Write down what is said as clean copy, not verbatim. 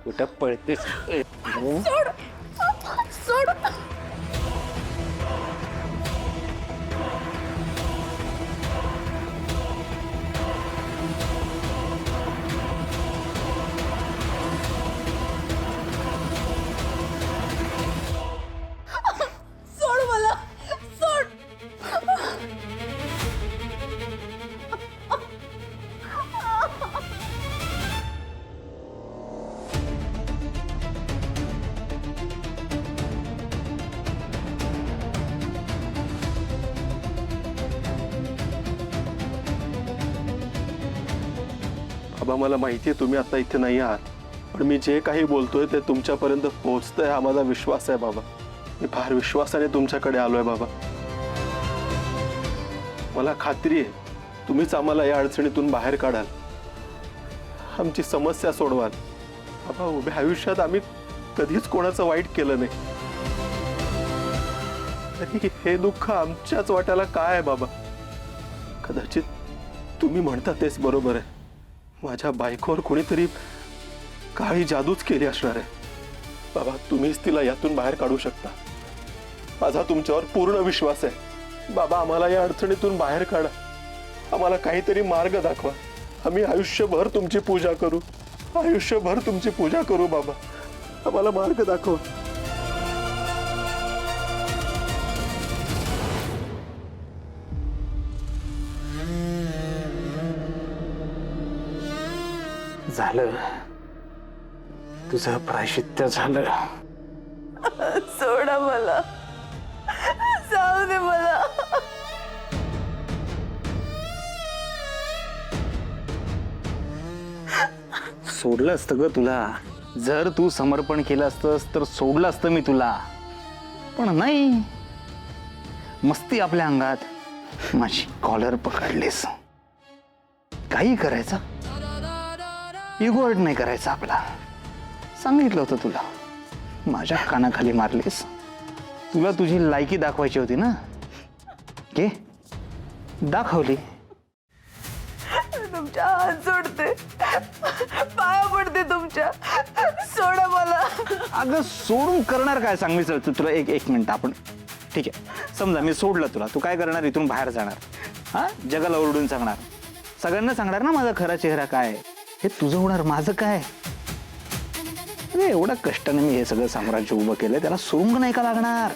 कुठं पळतेस? सोड सोड सोड मला सोड बाबा मला माहिती आहे तुम्ही आता इथे नाही आहात, पण मी जे काही बोलतोय ते तुमच्यापर्यंत पोहोचतंय हा माझा विश्वास आहे बाबा. मी फार विश्वासाने तुमच्याकडे आलोय बाबा. मला खात्री आहे तुम्हीच आम्हाला या अडचणीतून बाहेर काढाल, आमची समस्या सोडवाल. बाबा उभ्या आयुष्यात आम्ही कधीच कोणाचं वाईट केलं नाही, तरी हे दुःख आमच्याच वाट्याला काय आहे बाबा. कदाचित तुम्ही म्हणता तेच बरोबर आहे, माझ्या बायकोवर कोणीतरी काळी जादूच केली असणार आहे. बाबा तुम्हीच तिला यातून बाहेर काढू शकता, माझा तुमच्यावर पूर्ण विश्वास आहे. बाबा आम्हाला या अडचणीतून बाहेर काढा, आम्हाला काहीतरी मार्ग दाखवा. आम्ही आयुष्यभर तुमची पूजा करू, आयुष्यभर तुमची पूजा करू. बाबा आम्हाला मार्ग दाखवा. झालं, तुझं प्रायश्चित्त झालं. सोडा मला जाऊ दे मला. सोडलं असतं ग तुला. जर तू समर्पण केलं असतंस तर सोडलं असतं मी तुला, पण नाही. मस्ती आपल्या अंगात, माझी कॉलर पकडलीस. काही करायचं, इगो हर्ट नाही करायचा आपला. सांगितलं होतं तुला, माझ्या कानाखाली मारलीस. तुला तुझी लायकी दाखवायची होती ना, घे दाखवली. तुमच्या हात जोडते, पाया पडते तुमच्या. सोडा मला. अगं सोडून करणार काय सांग मी. तुला एक मिनिट, आपण ठीक आहे समजा मी सोडलं तुला, तू काय करणार? इथून बाहेर जाणार, हा जगाला ओरडून सांगणार, सगळ्यांना सांगणार ना माझा खरा चेहरा काय आहे. हे तुझं होणार, माझं काय? अरे एवढ्या कष्टाने मी हे सगळं साम्राज्य उभं केलंय, त्याला सुरुंग नाही का लागणार?